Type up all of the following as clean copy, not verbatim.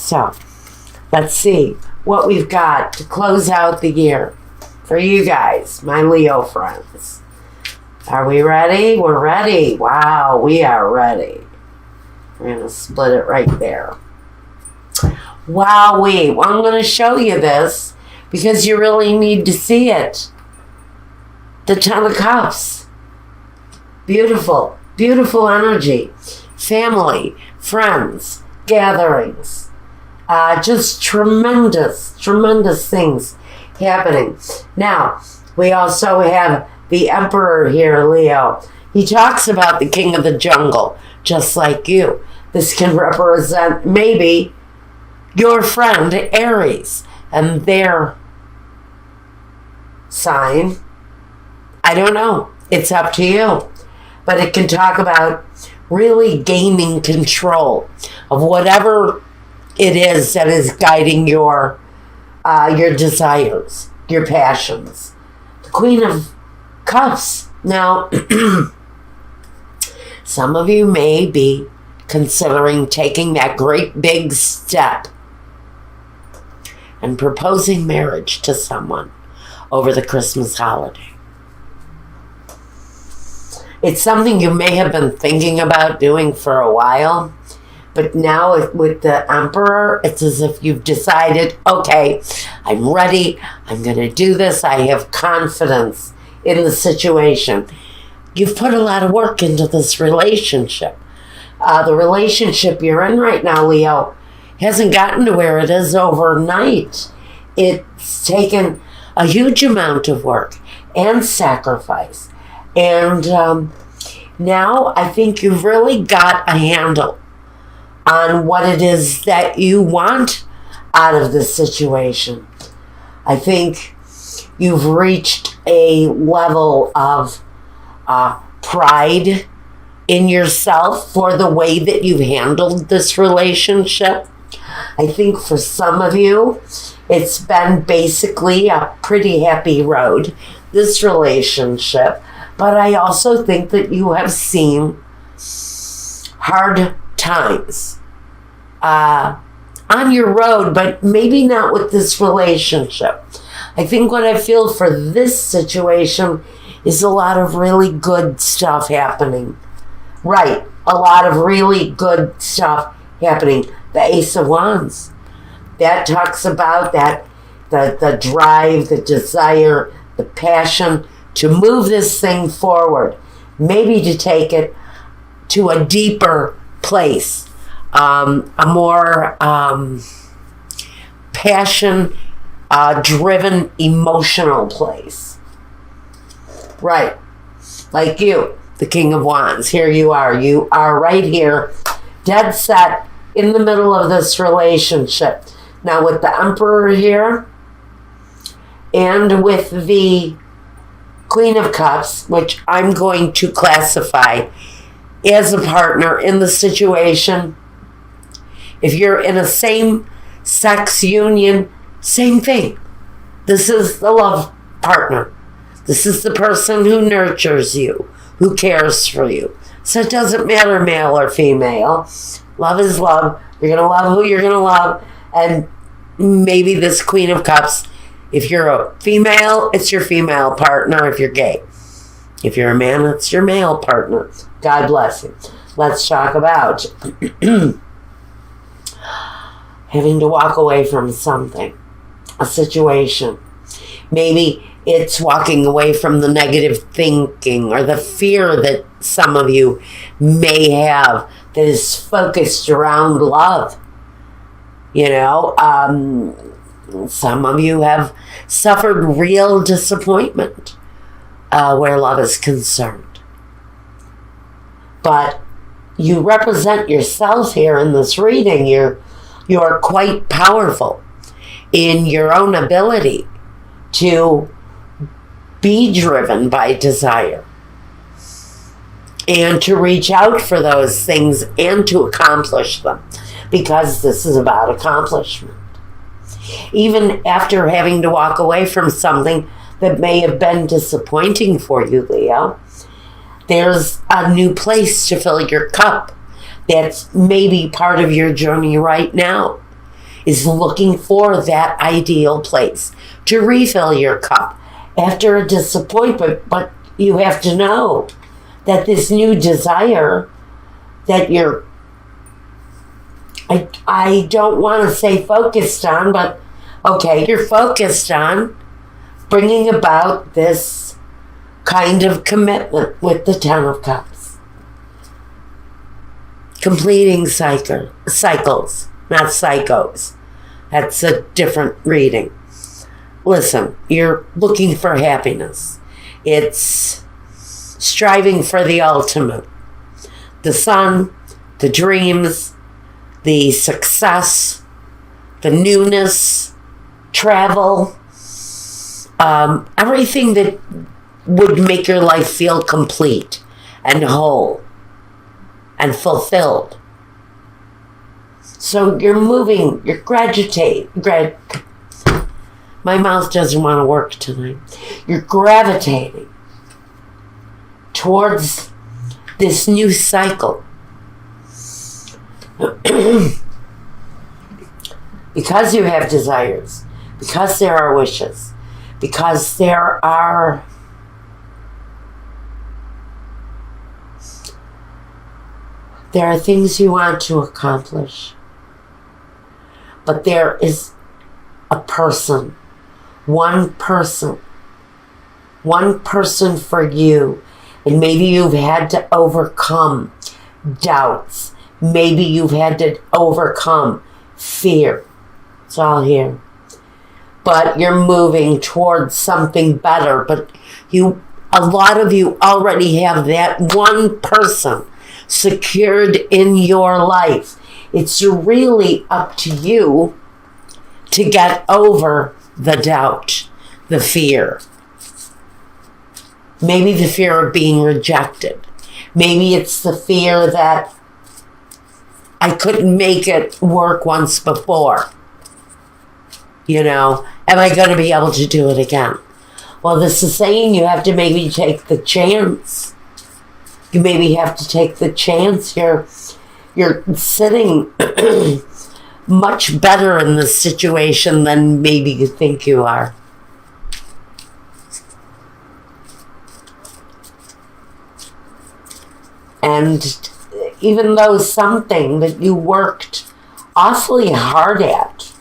So, let's see what we've got to close out the year for you guys, my Leo friends. Are we ready? We're ready. Wow, we are ready. We're going to split it right there. Wowee. Well, I'm going to show you this because you really need to see it. The Ten of Cups. Beautiful, beautiful energy. Family, friends, gatherings. Just tremendous, tremendous things happening. Now, we also have the Emperor here, Leo. He talks about the King of the Jungle, just like you. This can represent maybe your friend Aries and their sign. I don't know. It's up to you. But it can talk about really gaining control of whatever it is that is guiding your desires, your passions. The Queen of Cups. Now, some of you may be considering taking that great big step and proposing marriage to someone over the Christmas holiday. It's something you may have been thinking about doing for a while, but now with the Emperor, it's as if you've decided, okay, I'm ready, I'm going to do this, I have confidence in the situation. You've put a lot of work into this relationship. The relationship you're in right now, Leo, hasn't gotten to where it is overnight. It's taken a huge amount of work and sacrifice. And now I think you've really got a handle on what it is that you want out of this situation. I think you've reached a level of pride in yourself for the way that you've handled this relationship. I think for some of you, it's been basically a pretty happy road, this relationship. But I also think that you have seen hard times on your road, but maybe not with this relationship. I think what I feel for this situation is a lot of really good stuff happening. Right, a lot of really good stuff happening. The Ace of Wands. That talks about that, the drive, the desire, the passion to move this thing forward, maybe to take it to a deeper place, a more passion-driven, emotional place. Right, like you, the King of Wands. Here you are. You are right here, dead set in the middle of this relationship. Now with the Emperor here, and with the Queen of Cups, which I'm going to classify as a partner in the situation. If you're in a same-sex union, same thing. This is the love partner. This is the person who nurtures you, who cares for you. So it doesn't matter male or female. Love is love. You're going to love who you're going to love. And maybe this Queen of Cups, if you're a female, it's your female partner if you're gay. If you're a man, it's your male partner. God bless you. Let's talk about having to walk away from something, a situation. Maybe it's walking away from the negative thinking or the fear that some of you may have that is focused around love. You know, some of you have suffered real disappointment where love is concerned. But you represent yourself here in this reading. You're quite powerful in your own ability to be driven by desire and to reach out for those things and to accomplish them, because this is about accomplishment. Even after having to walk away from something that may have been disappointing for you, Leo, there's a new place to fill your cup that's maybe part of your journey right now. is looking for that ideal place to refill your cup after a disappointment. But you have to know that this new desire that I don't want to say focused on, but okay, you're focused on bringing about this kind of commitment with the Ten of Cups. Completing cycles, not psychos. That's a different reading. Listen, you're looking for happiness. It's striving for the ultimate. The sun, the dreams, the success, the newness, travel, everything that would make your life feel complete and whole and fulfilled. So you're moving, you're my mouth doesn't want to work tonight. You're gravitating towards this new cycle. Because you have desires, because there are wishes, because there are things you want to accomplish. But there is a person, one person for you. And maybe you've had to overcome doubts. Maybe you've had to overcome fear. It's all here. But you're moving towards something better. But a lot of you already have that one person secured in your life. It's really up to you to get over the doubt, the fear. Maybe the fear of being rejected. Maybe it's the fear that I couldn't make it work once before. You know, am I going to be able to do it again? Well, this is saying you have to maybe take the chance. You maybe have to take the chance. You're sitting much better in this situation than maybe you think you are. And even though something that you worked awfully hard at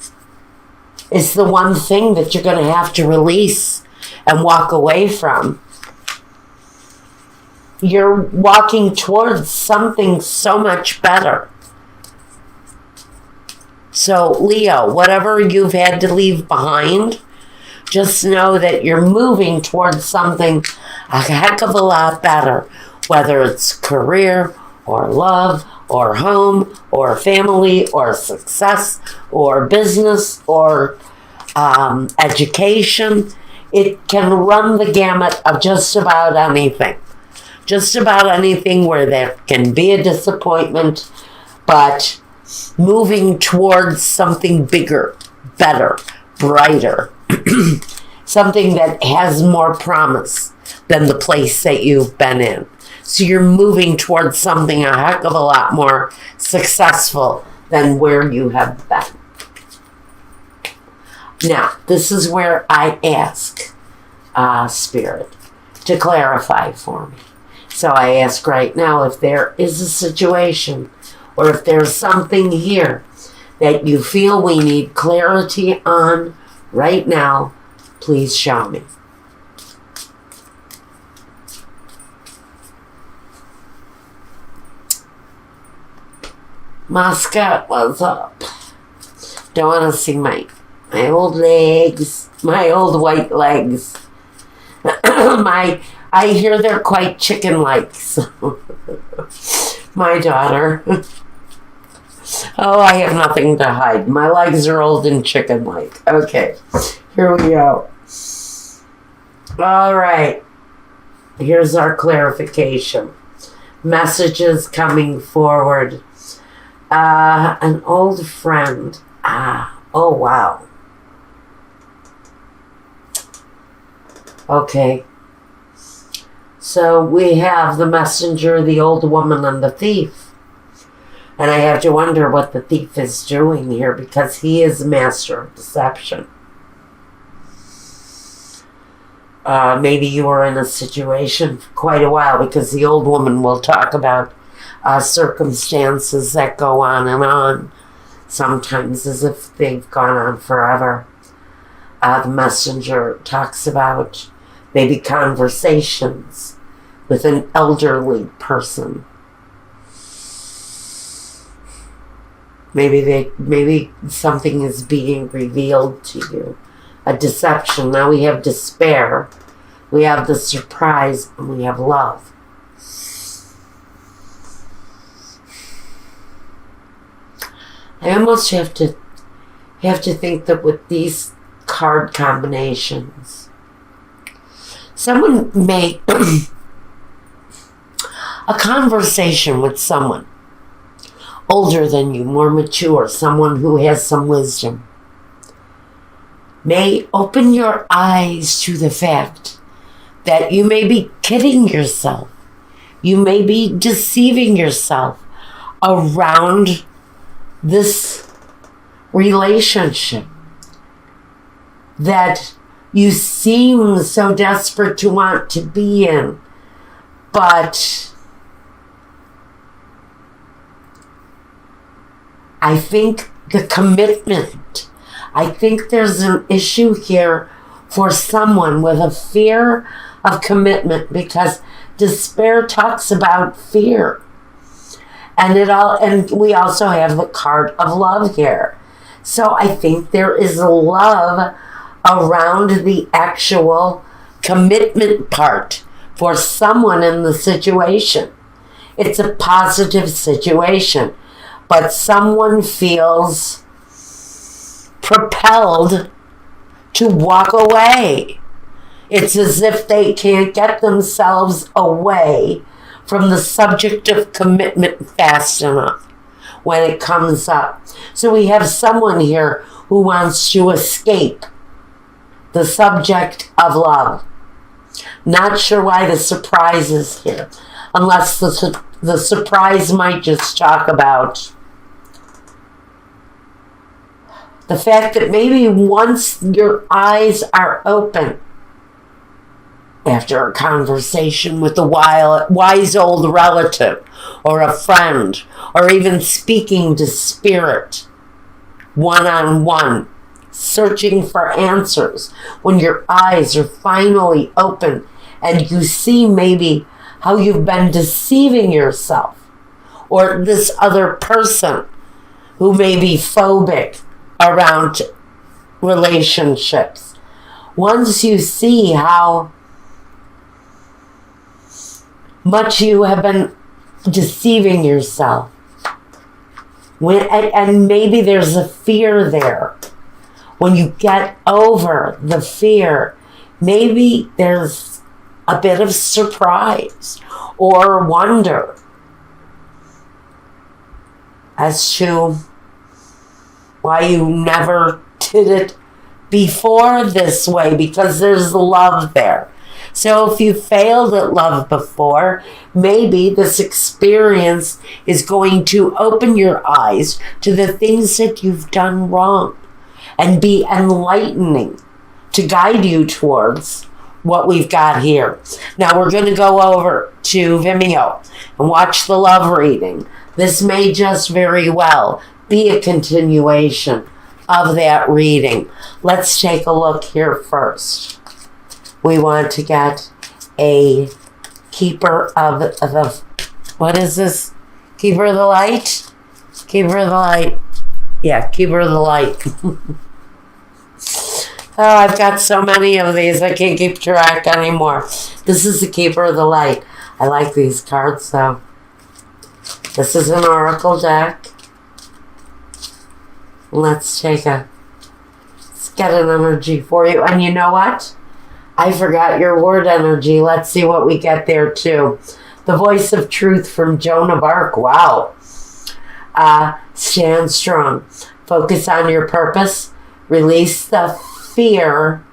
is the one thing that you're going to have to release and walk away from, you're walking towards something so much better. So, Leo, whatever you've had to leave behind, just know that you're moving towards something a heck of a lot better, whether it's career or love or home or family or success or business or education. It can run the gamut of just about anything. Just about anything where there can be a disappointment, but moving towards something bigger, better, brighter, something that has more promise than the place that you've been in. So you're moving towards something a heck of a lot more successful than where you have been. Now, this is where I ask Spirit to clarify for me. So I ask right now, if there is a situation or if there's something here that you feel we need clarity on right now, please show me. Mascot, what's up? Don't want to see my old legs, my old white legs. I hear they're quite chicken-like. So. My daughter. Oh, I have nothing to hide. My legs are old and chicken-like. Okay, here we go. All right. Here's our clarification. Messages coming forward. An old friend. Oh, wow. Okay. So we have the messenger, the old woman, and the thief. And I have to wonder what the thief is doing here, because he is a master of deception. Maybe you were in a situation for quite a while, because the old woman will talk about circumstances that go on, sometimes as if they've gone on forever. The messenger talks about maybe conversations with an elderly person. Maybe something is being revealed to you. A deception. Now we have despair, we have the surprise, and we have love. I almost have to think that with these card combinations, someone may a conversation with someone older than you, more mature, someone who has some wisdom, may open your eyes to the fact that you may be kidding yourself. You may be deceiving yourself around this relationship that you seem so desperate to want to be in, but I think the commitment, I think there's an issue here for someone with a fear of commitment, because despair talks about fear. And we also have the card of love here. So I think there is love around the actual commitment part for someone in the situation. It's a positive situation, but someone feels propelled to walk away. It's as if they can't get themselves away from the subject of commitment fast enough when it comes up. So we have someone here who wants to escape the subject of love. Not sure why the surprise is here, unless the surprise might just talk about the fact that maybe once your eyes are open after a conversation with a wise old relative or a friend, or even speaking to spirit one-on-one, searching for answers, when your eyes are finally open and you see maybe how you've been deceiving yourself, or this other person who may be phobic around relationships. Once you see how much you have been deceiving yourself, and maybe there's a fear there, when you get over the fear, maybe there's a bit of surprise or wonder as to why you never did it before this way, because there's love there. So if you failed at love before, maybe this experience is going to open your eyes to the things that you've done wrong and be enlightening to guide you towards what we've got here. Now we're going to go over to Vimeo and watch the love reading. This may just very well be a continuation of that reading. Let's take a look here first. We want to get a keeper of the, what is this? Keeper of the light? Keeper of the light. Yeah, keeper of the light. Oh, I've got so many of these, I can't keep track anymore. This is the keeper of the light. I like these cards though. This is an oracle deck. Let's get an energy for you. And you know what? I forgot your word energy. Let's see what we get there too. The voice of truth from Joan of Arc. Wow. Stand strong. Focus on your purpose. Release the fear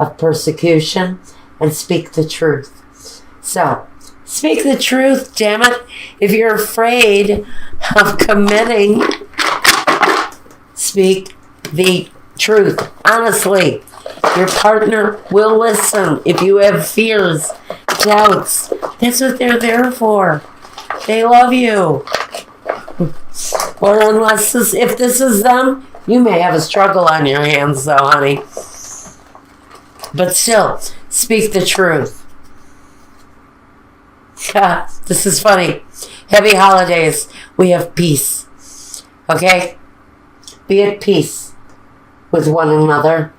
of persecution and speak the truth. So, Speak the truth, damn it. If you're afraid of committing, speak the truth. Honestly, your partner will listen. If you have fears, doubts, that's what they're there for. They love you. Or if this is them, you may have a struggle on your hands though, honey. But still, speak the truth. This is funny. Happy holidays. We have peace. Okay? Be at peace with one another.